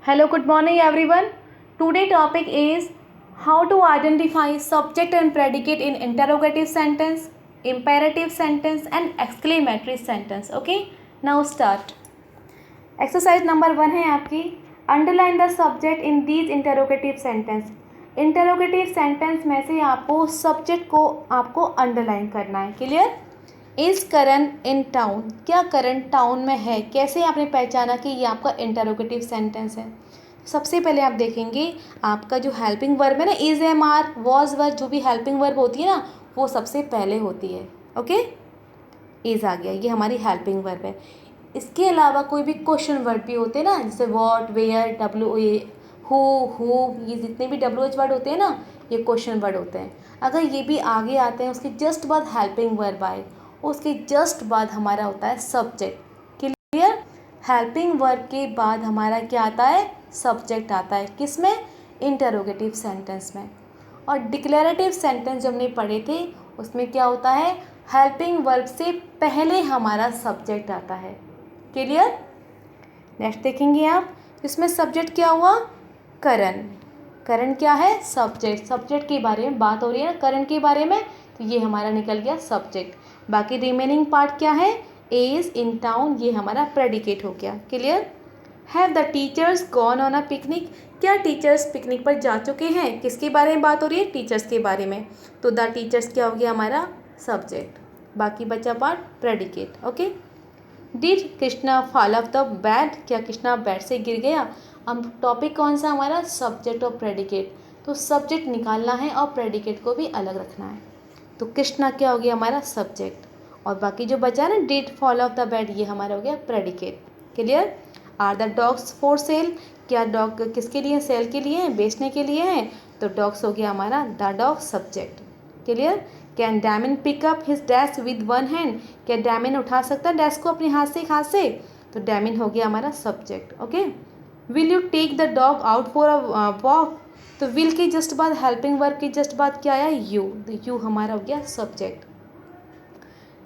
Hello, good morning everyone. Today topic is how to identify subject and predicate in interrogative sentence, imperative sentence and exclamatory sentence. Okay, now start. Exercise number 1 है आपकी underline the subject in these interrogative sentence. Interrogative sentence में से आपको subject को आपको underline करना है. Clear. Is Karan in town. क्या करण टाउन में है? कैसे आपने पहचाना कि ये आपका इंटरोगेटिव सेंटेंस है? सबसे पहले आप देखेंगे आपका जो हेल्पिंग वर्ब है ना, इज़, एम, आर, वॉज, वर, जो भी हेल्पिंग वर्ब होती है ना वो सबसे पहले होती है. ओके, इज़ आ गया, ये हमारी हेल्पिंग वर्ब है. इसके अलावा कोई भी क्वेश्चन वर्ड भी होते हैं ना, जैसे what, where, W A, who, ये जितने भी डब्ल्यू एच वर्ड होते हैं ना ये क्वेश्चन वर्ड होते हैं. अगर ये भी आगे आते हैं उसके जस्ट बाद हेल्पिंग वर्ब आए, उसके जस्ट बाद हमारा होता है सब्जेक्ट. क्लियर. हेल्पिंग वर्ब के बाद हमारा क्या आता है? सब्जेक्ट आता है. किस में? इंटरोगेटिव सेंटेंस में. और डिक्लेरेटिव सेंटेंस जो हमने पढ़े थे उसमें क्या होता है? हेल्पिंग वर्ब से पहले हमारा सब्जेक्ट आता है. क्लियर. नेक्स्ट देखेंगे आप, इसमें सब्जेक्ट क्या हुआ? करण. करण क्या है? सब्जेक्ट. सब्जेक्ट के बारे में बात हो रही है ना, करण के बारे में, तो ये हमारा निकल गया सब्जेक्ट. बाकी रिमेनिंग पार्ट क्या है? इज इन टाउन, ये हमारा प्रेडिकेट हो गया. Clear. Have the teachers gone on a picnic. क्या टीचर्स पिकनिक पर जा चुके हैं? किसके बारे में बात हो रही है? टीचर्स के बारे में. तो द टीचर्स क्या हो गया हमारा? सब्जेक्ट. बाकी बचा part predicate. Okay. Did Krishna fall off the bed. क्या कृष्णा बेड से गिर गया? अब टॉपिक कौन सा हमारा? सब्जेक्ट और प्रेडिकेट. तो सब्जेक्ट निकालना है और प्रेडिकेट को भी अलग रखना है. तो कृष्णा क्या हो गया हमारा? सब्जेक्ट. और बाकी जो बचा ना, did fall off the bed, ये हमारा हो गया predicate. Clear. Are the dogs for sale. क्या डॉग किसके लिए? सेल के लिए हैं, बेचने के लिए हैं. तो डॉग्स हो गया हमारा the dog subject. Clear. Can Damien pick up his desk with one hand. क्या डैमिन उठा सकता है डेस्क को अपने हाथ से, एक हाथ से? तो डैमिन हो गया हमारा subject. Okay. Will you take the dog out for a walk. तो विल के जस्ट बाद, हेल्पिंग वर्ब के जस्ट बाद क्या आया? यू. तो यू हमारा हो गया subject.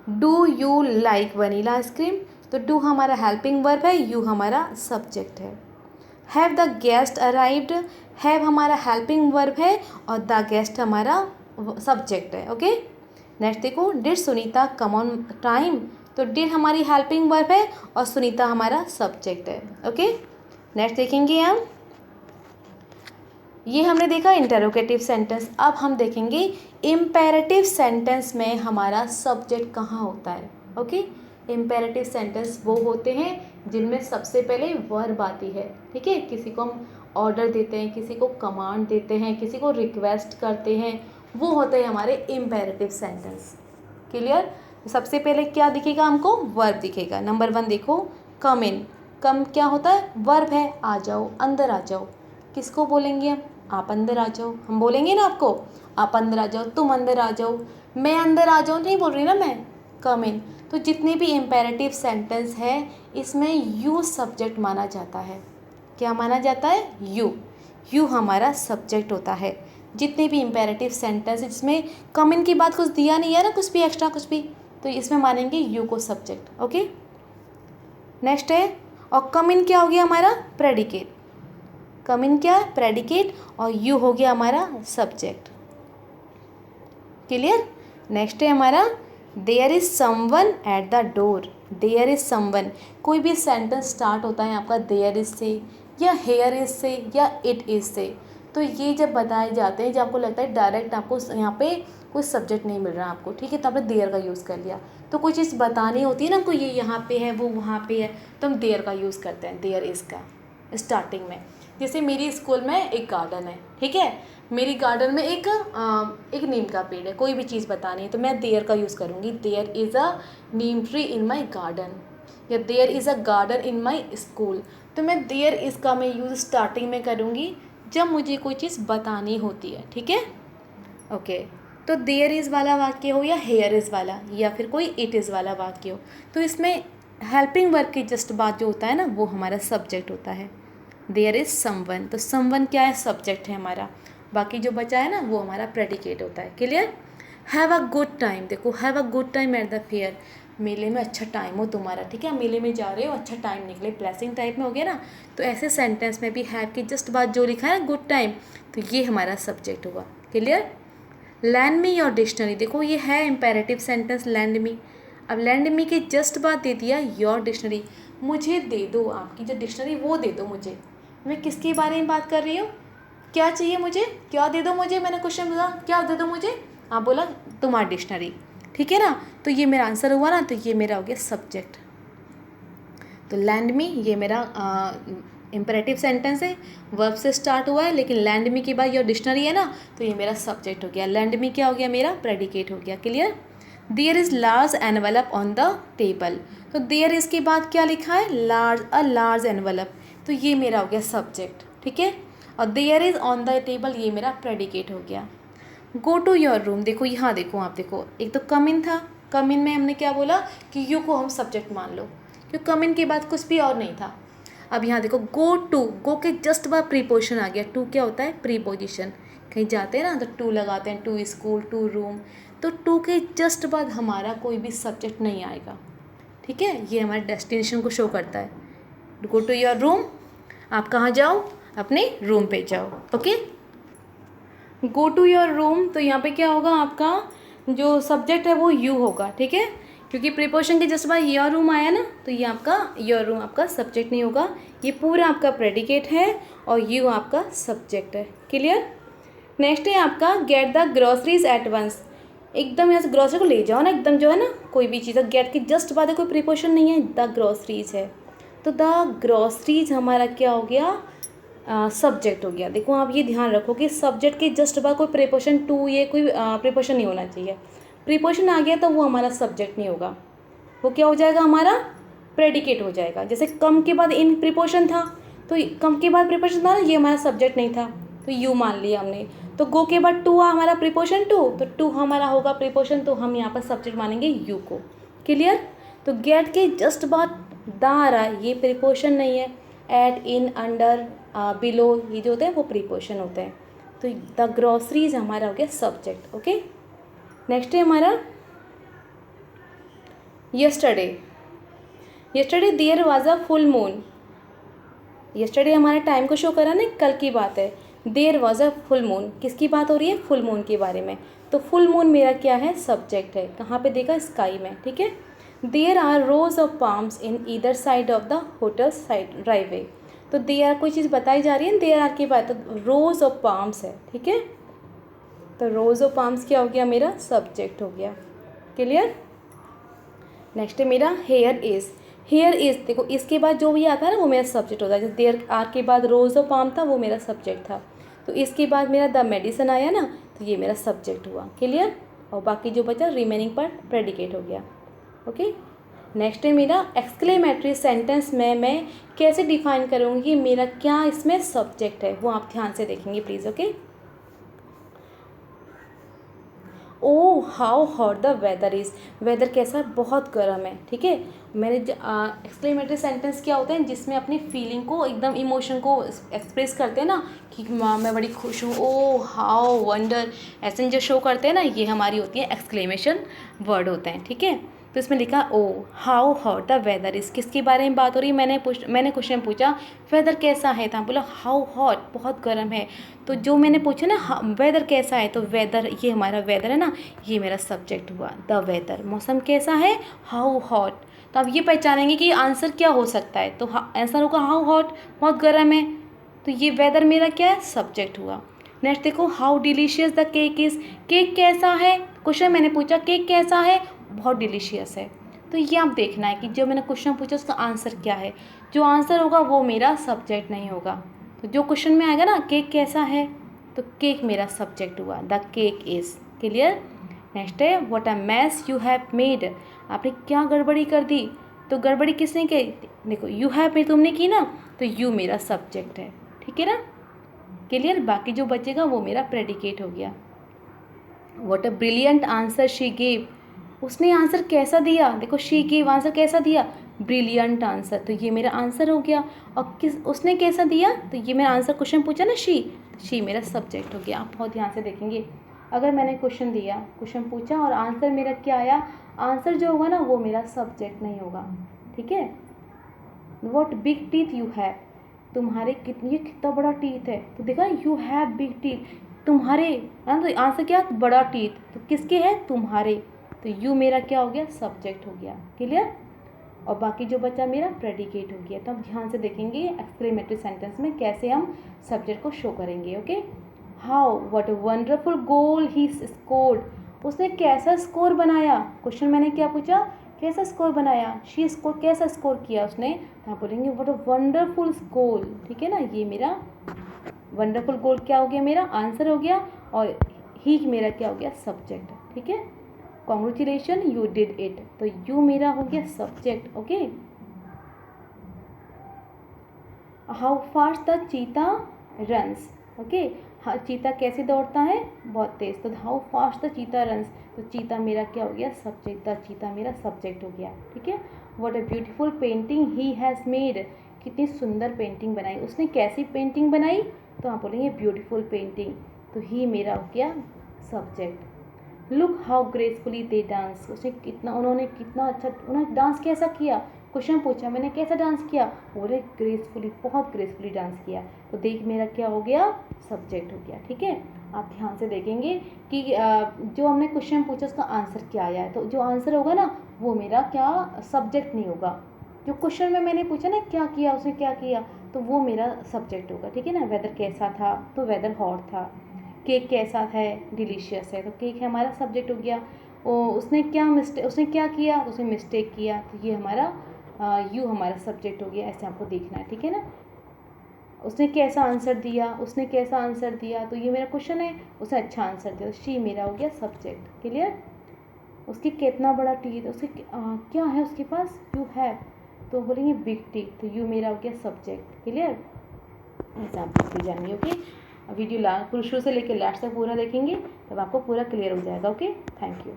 Do you like vanilla ice cream. तो डू हमारा हेल्पिंग वर्ब है, यू हमारा सब्जेक्ट है. Have the guest arrived. Have हमारा हेल्पिंग वर्ब है और द गेस्ट हमारा सब्जेक्ट है. ओके. नेक्स्ट देखो, did Sunita come on time. तो डिड हमारी हेल्पिंग वर्ब है और सुनीता हमारा सब्जेक्ट है. ओके. नेक्स्ट देखेंगे हम, ये हमने देखा इंटरोगेटिव सेंटेंस. अब हम देखेंगे इम्पेरेटिव सेंटेंस में हमारा सब्जेक्ट कहाँ होता है. ओके. इम्पेरेटिव सेंटेंस वो होते हैं जिनमें सबसे पहले वर्ब आती है. ठीक है. किसी को हम ऑर्डर देते हैं, किसी को कमांड देते हैं, किसी को रिक्वेस्ट करते हैं, वो होते हैं हमारे इम्पेरेटिव सेंटेंस. क्लियर. सबसे पहले क्या दिखेगा हमको? वर्ब दिखेगा. नंबर 1 देखो, कम इन. कम क्या होता है? वर्ब है. आ जाओ, अंदर आ जाओ. किसको बोलेंगे हम? आप अंदर आ जाओ. हम बोलेंगे ना आपको, आप अंदर आ जाओ, तुम अंदर आ जाओ, मैं अंदर आ जाऊँ नहीं बोल रही ना मैं. कम इन. तो जितने भी इम्पेरेटिव सेंटेंस है इसमें यू सब्जेक्ट माना जाता है. क्या माना जाता है? यू. यू हमारा सब्जेक्ट होता है. जितने भी इम्पेरेटिव सेंटेंस जिसमें कम इन की बात कुछ दिया नहीं है ना, कुछ भी एक्स्ट्रा कुछ भी, तो इसमें मानेंगे यू को सब्जेक्ट. ओके. नेक्स्ट है, और कम इन क्या हो गया हमारा? प्रेडिकेट. कम इन क्या है? प्रेडिकेट. और यू हो गया हमारा सब्जेक्ट. क्लियर. नेक्स्ट है हमारा, there is someone at the door. There is someone. कोई भी सेंटेंस स्टार्ट होता है आपका देयर इज से या हेयर इज से या इट इज से, तो ये जब बताए जाते हैं, जब आपको लगता है डायरेक्ट आपको यहाँ पे कोई सब्जेक्ट नहीं मिल रहा आपको, ठीक है, तो आपने देयर का यूज़ कर लिया. तो कोई चीज़ बतानी होती है ना, कोई ये यहाँ पे है, वो वहाँ पे है, तो हम देयर का यूज़ करते हैं, देयर इज़ का स्टार्टिंग में. जैसे मेरी स्कूल में एक गार्डन है, ठीक है, मेरी गार्डन में एक नीम का पेड़ है, कोई भी चीज़ बतानी है तो मैं देयर का यूज़ करूँगी. There is a neem tree in my garden, या there is a garden in my school. तो मैं देयर इज़ का मैं यूज़ स्टार्टिंग में करूँगी जब मुझे कोई चीज़ बतानी होती है. ठीक है. ओके. तो देयर इज़ वाला वाक्य हो या हेयर इज़ वाला या फिर कोई इट इज़ वाला वाक्य हो, तो इसमें हेल्पिंग वर्ब की जस्ट बात जो होता है ना वो हमारा सब्जेक्ट होता है. देयर इज़ समवन, तो समवन क्या है? सब्जेक्ट है हमारा. बाकी जो बचा है ना वो हमारा प्रेडिकेट होता है. Clear. Have a good time. देखो, have a good time at the fair. मेले में अच्छा टाइम हो तुम्हारा, ठीक है, मेले में जा रहे हो, अच्छा टाइम निकले, ब्लेसिंग टाइप में हो गया ना। तो ऐसे सेंटेंस में भी हैव की जस्ट बाद जो लिखा है गुड टाइम, तो ये हमारा सब्जेक्ट हुआ। Clear. Land me your dictionary, देखो ये है इम्पेरेटिव सेंटेंस लैंड मी। अब लैंड मी के जस्ट बाद दे दिया योर डिक्शनरी, मुझे दे दो आपकी जो डिक्शनरी वो दे दो मुझे। मैं किसके बारे में बात कर रही हूँ, क्या चाहिए मुझे, क्या दे दो मुझे, मैंने क्वेश्चन बोला क्या दे दो मुझे, आप बोला तुम्हारी डिक्शनरी, ठीक है ना। तो ये मेरा आंसर हुआ ना, तो ये मेरा हो गया सब्जेक्ट। तो लैंड मी ये मेरा इम्परेटिव सेंटेंस है, वर्ब से स्टार्ट हुआ है, लेकिन लैंड मी के बाद योर डिक्शनरी है ना, तो ये मेरा सब्जेक्ट हो गया। लैंड मी क्या हो गया, मेरा प्रेडिकेट हो गया। Clear. There is large envelope on the table, तो देयर इज़ के बाद क्या लिखा है, लार्ज एनवलप, तो ये मेरा हो गया सब्जेक्ट, ठीक है। और there is on the table ये मेरा प्रेडिकेट हो गया। गो टू योर रूम, देखो यहाँ देखो, आप देखो एक तो कम इन था, कम इन में हमने क्या बोला कि यू को हम सब्जेक्ट मान लो, क्योंकि कम इन के बाद कुछ भी और नहीं था। अब यहाँ देखो गो टू, गो के जस्ट बाद प्रीपोजिशन आ गया। टू क्या होता है, प्रीपोजिशन, कहीं जाते हैं ना तो टू लगाते हैं, टू स्कूल, टू रूम, तो टू के जस्ट बाद हमारा कोई भी सब्जेक्ट नहीं आएगा, ठीक है। ये हमारे डेस्टिनेशन को शो करता है। गो टू योर रूम, आप कहाँ जाओ, अपने रूम पे जाओ, okay. Go to your room, तो यहाँ पे क्या होगा, आपका जो सब्जेक्ट है वो यू होगा, ठीक है, क्योंकि प्रीपोजिशन के जस्ट बाद योर रूम आया ना, तो ये आपका योर रूम आपका सब्जेक्ट नहीं होगा, ये पूरा आपका प्रेडिकेट है और यू आपका सब्जेक्ट है। क्लियर। नेक्स्ट है आपका get the groceries at once, एकदम यहाँ से ग्रोसरी को ले जाओ ना, एकदम जो है ना, कोई भी चीज़ गेट के जस्ट बाद कोई प्रीपोजिशन नहीं है, द ग्रोसरीज है, तो द ग्रोसरीज हमारा क्या हो गया, सब्जेक्ट हो गया। देखो आप ये ध्यान रखो कि सब्जेक्ट के जस्ट बाद कोई प्रीपोजिशन टू, ये कोई प्रीपोजिशन नहीं होना चाहिए। प्रीपोजिशन आ गया तो वो हमारा सब्जेक्ट नहीं होगा, वो क्या हो जाएगा, हमारा प्रेडिकेट हो जाएगा। जैसे कम के बाद इन प्रीपोजिशन था, तो कम के बाद प्रीपोजिशन था ना, ये हमारा सब्जेक्ट नहीं था, तो यू मान लिया हमने। तो गो के बाद टू हमारा प्रीपोजिशन टू, तो टू हमारा होगा प्रीपोजिशन, तो हम यहाँ पर सब्जेक्ट मानेंगे यू को। क्लियर। तो गेट के जस्ट बाद द आ रहा है, ये प्रीपोजिशन नहीं है। एट, इन, अंडर, बिलो, ये जो होते हैं वो प्रीपोजिशन होते हैं। तो द ग्रोसरीज हमारा हो गया सब्जेक्ट, ओके। नेक्स्ट है हमारा yesterday. Yesterday there was a full moon, yesterday हमारे टाइम को शो करा ना, कल की बात है। There was a full moon, किसकी बात हो रही है, फुल मून के बारे में, तो फुल मून मेरा क्या है, सब्जेक्ट है। कहाँ पे देखा, स्काई में, ठीक है। There are rows of palms in either side of the hotel side driveway, तो देयर कोई चीज़ बताई जा रही है, देयर आर की बात, तो रोज ऑफ पाम्स है, ठीक है। तो रोज ऑफ पाम्स क्या हो गया, मेरा सब्जेक्ट हो गया। क्लियर। नेक्स्ट है मेरा हेयर इज़, हेयर इज़ देखो इसके बाद जो भी आता है ना वो मेरा सब्जेक्ट होता है। जैसे देयर आर के बाद रोज ऑफ पाम था, वो मेरा सब्जेक्ट था, तो इसके बाद मेरा द मेडिसिन आया ना, तो ये मेरा सब्जेक्ट हुआ। क्लियर। और बाकी जो बचा रिमेनिंग पार्ट प्रेडिकेट हो गया, ओके। नेक्स्ट है मेरा एक्सक्लेमेटरी सेंटेंस में मैं कैसे डिफाइन करूँगी मेरा क्या इसमें सब्जेक्ट है, वो आप ध्यान से देखेंगे please, okay. Oh how hot the weather is, weather कैसा है, बहुत गर्म है, ठीक है। मैंने एक्सक्लेमेटरी सेंटेंस क्या होते हैं, जिसमें अपनी फीलिंग को एकदम इमोशन को एक्सप्रेस करते हैं ना, कि मैं बड़ी खुश हूँ, ओ हाउ वंडर, ऐसे जो शो करते हैं ना, ये हमारी होती है एक्सक्लेमेशन वर्ड होते हैं, ठीक है। तो इसमें लिखा oh how hot the weather is, किसके बारे में बात हो रही है, मैंने क्वेश्चन पूछा वेदर कैसा है, था बोला हाउ हॉट, बहुत गर्म है। तो जो मैंने पूछा ना वेदर कैसा है, तो वेदर ये हमारा वेदर है ना, ये मेरा सब्जेक्ट हुआ, द वेदर, मौसम कैसा है, हाउ हॉट। तो आप ये पहचानेंगे कि आंसर क्या हो सकता है, तो आंसर होगा हाउ हॉट, बहुत गर्म है, तो ये वेदर मेरा क्या है, सब्जेक्ट हुआ। नेक्स्ट देखो how delicious the cake is, cake कैसा है, क्वेश्चन मैंने पूछा केक कैसा है, बहुत डिलीशियस है। तो ये आप देखना है कि जो मैंने क्वेश्चन पूछा उसका आंसर क्या है, जो आंसर होगा वो मेरा सब्जेक्ट नहीं होगा। तो जो क्वेश्चन में आएगा ना केक कैसा है, तो केक मेरा सब्जेक्ट हुआ, the cake is. Clear. Next है what a mess you have made, आपने क्या गड़बड़ी कर दी, तो गड़बड़ी किसने की, देखो यू हैव मेड तुमने की ना, तो यू मेरा सब्जेक्ट है, ठीक है ना। क्लियर। बाकी जो बचेगा वो मेरा प्रेडिकेट हो गया। What a brilliant answer she gave, उसने आंसर कैसा दिया, देखो शी गेव आंसर कैसा दिया, ब्रिलियंट आंसर, तो ये मेरा आंसर हो गया। और किस उसने कैसा दिया, तो ये मेरा आंसर, क्वेश्चन पूछा ना शी मेरा सब्जेक्ट हो गया। आप बहुत ध्यान से देखेंगे, अगर मैंने क्वेश्चन दिया, क्वेश्चन पूछा और आंसर मेरा क्या आया, आंसर जो होगा ना वो मेरा सब्जेक्ट नहीं होगा, ठीक है। What big teeth you have, तुम्हारे कितना बड़ा टीथ है, तो देखा यू हैव बिग टीथ, तुम्हारे, है ना, तो आंसर क्या, बड़ा टीथ, तो किसके है, तुम्हारे, तो यू मेरा क्या हो गया, सब्जेक्ट हो गया, क्लियर। और बाकी जो बचा मेरा प्रेडिकेट हो गया। तो अब ध्यान से देखेंगे एक्सक्लेमेटरी सेंटेंस में कैसे हम सब्जेक्ट को शो करेंगे, okay. How what wonderful goal he scored, उसने कैसा स्कोर बनाया, क्वेश्चन मैंने क्या पूछा, कैसा स्कोर बनाया, शी स्कोर, कैसा स्कोर किया उसने, तो आप बोलेंगे व्हाट अ वंडरफुल गोल, ठीक है ना। ये मेरा वंडरफुल गोल क्या हो गया, मेरा आंसर हो गया, और ही मेरा क्या हो गया, सब्जेक्ट, ठीक है। कॉन्ग्रेचुलेशन यू डिड इट, तो यू मेरा हो गया subject, okay. How fast the चीता रन्स, ओके, हाँ चीता कैसे दौड़ता है, बहुत तेज, तो हाउ फास्ट द चीता रन्स, तो चीता मेरा क्या हो गया, सब्जेक्ट, द चीता मेरा सब्जेक्ट हो गया, ठीक है। What a beautiful painting he has made, कितनी सुंदर पेंटिंग बनाई उसने, कैसी पेंटिंग बनाई, तो आप बोलेंगे ब्यूटीफुल पेंटिंग, तो ही मेरा हो गया subject. Look how gracefully they dance, उन्होंने कितना अच्छा, उन्होंने डांस कैसा किया, क्वेश्चन पूछा मैंने कैसा डांस किया, बोले ग्रेसफुली, बहुत ग्रेसफुली डांस किया, तो देख मेरा क्या हो गया, सब्जेक्ट हो गया, ठीक है। आप ध्यान से देखेंगे कि जो हमने क्वेश्चन पूछा उसका आंसर क्या आया है, तो जो आंसर होगा ना वो मेरा क्या, सब्जेक्ट नहीं होगा। जो क्वेश्चन में मैंने पूछा ना क्या किया उसने, क्या किया, तो वो मेरा सब्जेक्ट होगा, ठीक है ना। वेदर कैसा था, तो वेदर हॉट था। केक कैसा है, डिलीशियस है, तो केक है हमारा सब्जेक्ट हो गया। उसने क्या किया, तो उसने मिस्टेक किया, तो ये हमारा यू हमारा सब्जेक्ट हो गया, ऐसे आपको देखना है, ठीक है ना। उसने कैसा आंसर दिया, तो ये मेरा क्वेश्चन है, उसने अच्छा आंसर दिया, शी मेरा हो गया सब्जेक्ट, क्लियर। उसकी कितना बड़ा टीथ, उसके क्या है उसके पास, यू है, तो बोलेंगे बिग टीथ, तो यू मेरा हो गया सब्जेक्ट, क्लियर। ऐसा आप देखते जाएंगे, ओके। वीडियो शुरू से लेकर लास्ट तक पूरा देखेंगे, तब आपको पूरा क्लियर हो जाएगा, ओके। Thank you.